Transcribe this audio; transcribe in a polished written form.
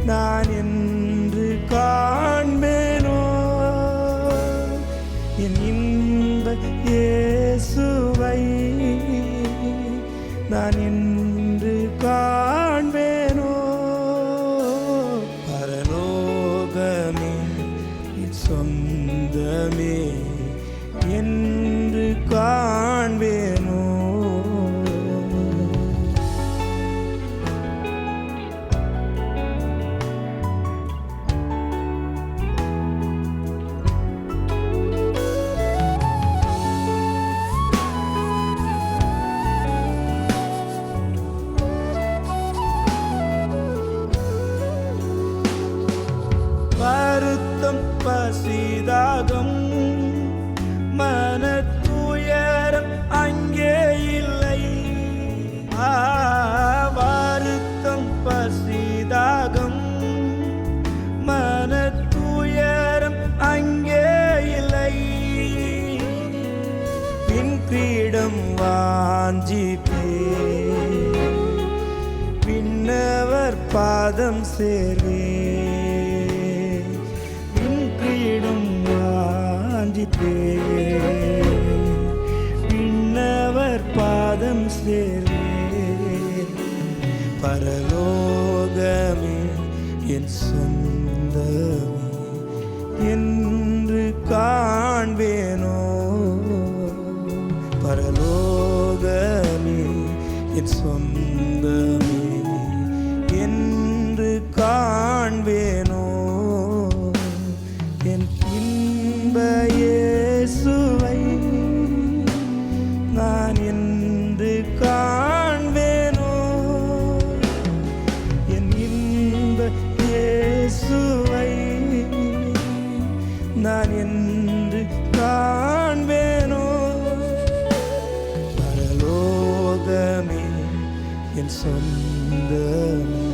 நான் என்று காண்பேனோ என் இன்ப இயேசுவை நான் என்று காண்பேனோ பரலோகமே என் சொந்தமே என்று காண்பேனோ வருத்தம் பசிதாகம் மனத்துயரம் அங்கே இல்லை வருத்தம் பசிதாகம் மனத்துயரம் அங்கே இல்லை பின் கிரீடம் வாஞ்சிப்பே பின்னவர் பாதம் சேர்வே பின்னவர் பாதம் சேர்வே பரலோகமே என் சொந்தமே என்று காண்பேனோ பரலோகமே என் சொந்தமே என்று காண்பேனோ என் இன்ப இயேசுவை நான் என்று காண்பேனோ என் இன்ப இயேசுவை நான் என்று காண்பேனோ பரலோகமே என் சொந்தமே